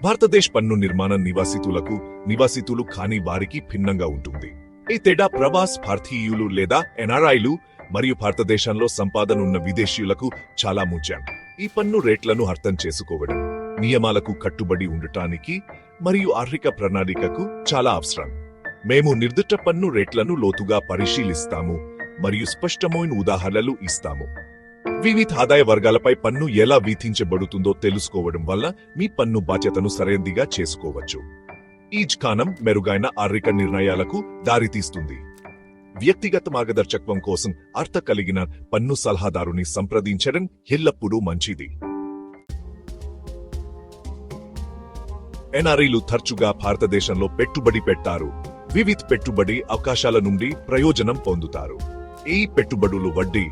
భారతదేశ పన్ను నిర్మాణం నివాసితులు కాని వారికి భిన్నంగా ఉంటుంది. ఈ తేడా ప్రవాస్ భారతీయులు లేదా ఎన్ఆర్ఐలు మరియు భారతదేశంలో సంపాదన ఉన్న విదేశీయులకు చాలా ముఖ్యం. ఈ పన్ను రేట్లను అర్థం చేసుకోవడం నియమాలకు కట్టుబడి ఉండటానికి మరియు ఆర్థిక ప్రణాళికకు చాలా అవసరం. మేము నిర్దిష్ట పన్ను రేట్లను లోతుగా పరిశీలిస్తాము మరియు స్పష్టమైన ఉదాహరణలు ఇస్తాము. వివిధ ఆదాయ వర్గాలపై పన్ను ఎలా విధించబడుతుందో తెలుసుకోవడం వల్ల మీ పన్ను బాధ్యతను సరైనదిగా చేసుకోవచ్చు. ఈ జ్ఞానం మెరుగైన ఆర్థిక నిర్ణయాలకు దారితీస్తుంది. వ్యక్తిగత మార్గదర్శకత్వం కోసం అర్థ కలిగిన పన్ను సలహాదారుని సంప్రదించడం ఎల్లప్పుడూ మంచిది. ఎన్ఆర్ఐలు తరచుగా భారతదేశంలో పెట్టుబడి పెట్టారు. వివిధ పెట్టుబడి అవకాశాల నుండి ప్రయోజనం పొందుతారు. ఈ పెట్టుబడులు వడ్డీ,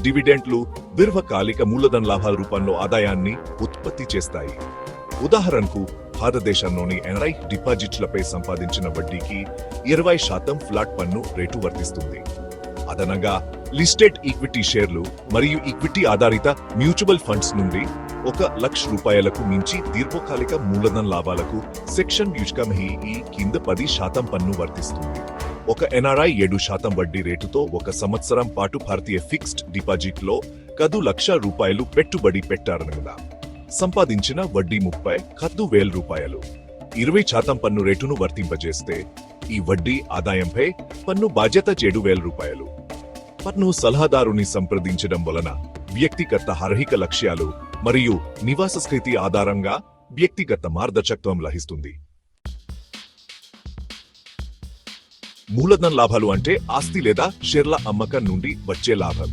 డివిడెంట్లు, దీర్ఘకాలిక మూలధన లాభాల రూపంలో ఆదాయాన్ని ఉత్పత్తి చేస్తాయి. ఉదాహరణకు భారతదేశంలోని ఎన్ఆర్ఐ డిపాజిట్లపై సంపాదించిన వడ్డీకి 20% ఫ్లాట్ పన్ను రేటు వర్తిస్తుంది. అదనంగా లిస్టెడ్ ఈక్విటీ షేర్లు మరియు ఈక్విటీ ఆధారిత మ్యూచువల్ ఫండ్స్ నుండి ₹1,00,000 మించి దీర్ఘకాలిక మూలధన లాభాలకు సెక్షన్ ఈ కింద 10% పన్ను వర్తిస్తుంది. ఒక ఎన్ఆర్ఐ 7% వడ్డీ రేటుతో 1 సంవత్సరం పాటు భారతీయ ఫిక్స్డ్ డిపాజిట్లో ₹10,00,000 పెట్టుబడి పెట్టారనగా సంపాదించిన వడ్డీ ₹30,000. 20% పన్ను రేటును వర్తింపజేస్తే ఈ వడ్డీ ఆదాయంపై పన్ను బాధ్యత ₹7,000. పన్ను సలహాదారుని సంప్రదించడం వలన వ్యక్తిగత ఆర్థిక లక్ష్యాలు మరియు నివాస స్థితి ఆధారంగా వ్యక్తిగత మార్గదర్శకత్వం లభిస్తుంది. మూలధన లాభాలు అంటే ఆస్తి లేదా షేర్ల అమ్మకం నుండి వచ్చే లాభం.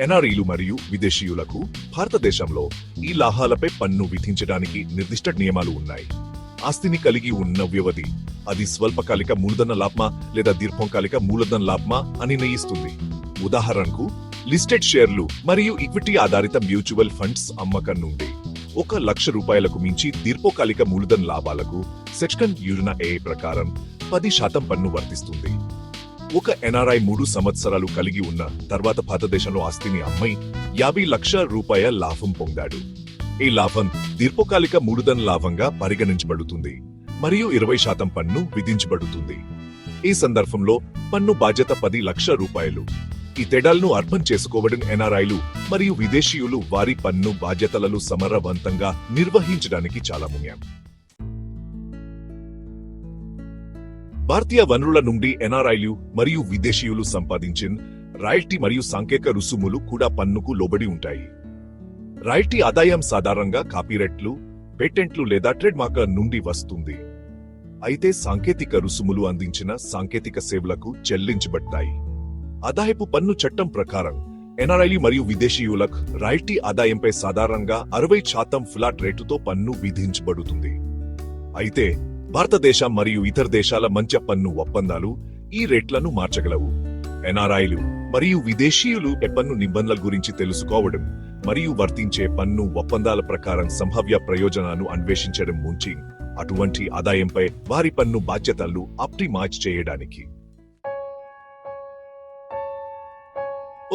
ఎన్ఆర్ఐలు మరియు విదేశీయులకు భారతదేశంలో ఈ లాభాలపై పన్ను విధించడానికి నిర్దిష్ట నియమాలు ఉన్నాయి. ఆస్తిని కలిగి ఉన్న వ్యవధి, అది స్వల్పకాలిక మూలధన లాభమా లేదా దీర్ఘకాలిక మూలధన లాభమా అని నిర్ణయిస్తుంది. ఉదాహరణకు లిస్టెడ్ షేర్లు మరియు ఈక్విటీ ఆధారిత మ్యూచువల్ ఫండ్స్ అమ్మకం నుండి ₹1,00,000 మించి దీర్ఘకాలిక మూలధన లాభాలకు సెక్షన్ ఏ ప్రకారం 10% పన్ను వర్తిస్తుంది. ఒక ఎన్ఆర్ఐ 3 సంవత్సరాలు కలిగి ఉన్న తర్వాత భారతదేశంలో ఆస్తిని అమ్మి ₹50,00,000 లాభం పొందాడు. ఈ లాభం దీర్ఘకాలిక మూలధన లాభంగా పరిగణించబడుతుంది మరియు 20% పన్ను విధించబడుతుంది. ఈ సందర్భంలో పన్ను బాధ్యత ₹10,00,000. ఈ తేడాలను అర్థం చేసుకోవడం ఎన్ఆర్ఐలు మరియు విదేశీయులు వారి పన్ను బాధ్యతలను సమర్థవంతంగా నిర్వహించడానికి చాలా ముఖ్యం. భారతీయ వనరుల నుండి ఎన్ఆర్ఐలు మరియు విదేశీయులు సంపాదించిన రాయల్టీ మరియు సాంకేతిక రుసుములు కూడా పన్నుకు లోబడి ఉంటాయి. రాయల్టీ ఆదాయం సాధారణంగా కాపీరైట్లు, పేటెంట్లు లేదా ట్రేడ్ మార్క్ల నుండి వస్తుంది. అయితే సాంకేతిక రుసుములు అందించిన సాంకేతిక సేవలకు చెల్లించబడతాయి. ఆదాయపు పన్ను చట్టం ప్రకారం ఎన్ఆర్ఐలు మరియు విదేశీయులకు రాయల్టీ ఆదాయంపై సాధారణంగా 60% ఫ్లాట్ రేటుతో పన్ను విధించబడుతుంది. అయితే భారతదేశం మరియు ఇతర దేశాల మధ్య పన్ను ఒప్పందాలు ఈ రేట్లను మార్చగలవు. ఎన్ఆర్ఐలు మరియు విదేశీయులు పన్ను నిబంధనల గురించి తెలుసుకోవడం మరియు వర్తించే పన్ను ఒప్పందాల ప్రకారం సంభావ్య ప్రయోజనాలను అన్వేషించడం ముంచి అటువంటి ఆదాయంపై వారి పన్ను బాధ్యతలను ఆప్టిమైజ్ చేయడానికి.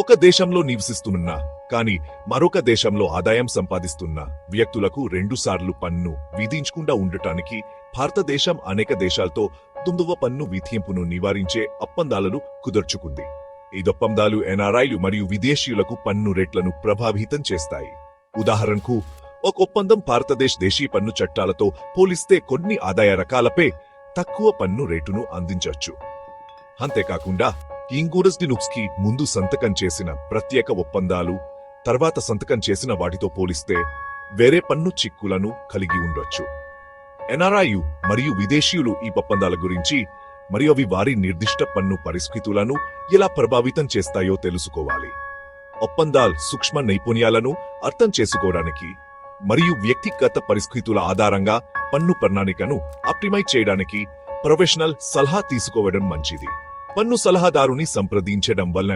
ఒక దేశంలో నివసిస్తున్న కానీ మరొక దేశంలో ఆదాయం సంపాదిస్తున్న వ్యక్తులకు 2 సార్లు పన్ను విధించకుండా ఉండటానికి భారతదేశం అనేక దేశాలతో 9వ పన్ను విధింపును నివారించే ఒప్పందాలను కుదుర్చుకుంది. ఈ ఒప్పందాలు ఎన్ఆర్ఐలు మరియు విదేశీయులకు పన్ను రేట్లను ప్రభావితం చేస్తాయి. ఉదాహరణకు ఒక ఒప్పందం భారతదేశ దేశీయ పన్ను చట్టాలతో పోలిస్తే కొన్ని ఆదాయ రకాలపై తక్కువ పన్ను రేటును అందించవచ్చు. అంతేకాకుండా కి ముందు సంతకం చేసిన ప్రత్యేక ఒప్పందాలు తర్వాత సంతకం చేసిన వాటితో పోలిస్తే వేరే పన్ను చిక్కులను కలిగి ఉండొచ్చు. ఎన్ఆర్ఐలు మరియు విదేశీయులు ఈ ఒప్పందాల గురించి మరియు అవి వారి నిర్దిష్ట పన్ను పరిస్థితులను ఎలా ప్రభావితం చేస్తాయో తెలుసుకోవాలి. ఒప్పందాల సూక్ష్మ నైపుణ్యాలను అర్థం చేసుకోవడానికి మరియు వ్యక్తిగత పరిస్థితుల ఆధారంగా పన్ను ప్రణాళికను ఆప్టిమైజ్ చేయడానికి ప్రొఫెషనల్ సలహా తీసుకోవడం మంచిది. పన్ను సలహాదారుని సంప్రదించడం వలన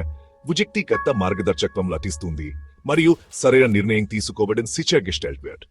వ్యక్తిగత మార్గదర్శకత్వం లభిస్తుంది మరియు సరైన నిర్ణయం తీసుకోవడం సిచర్ గెస్టెల్ట్.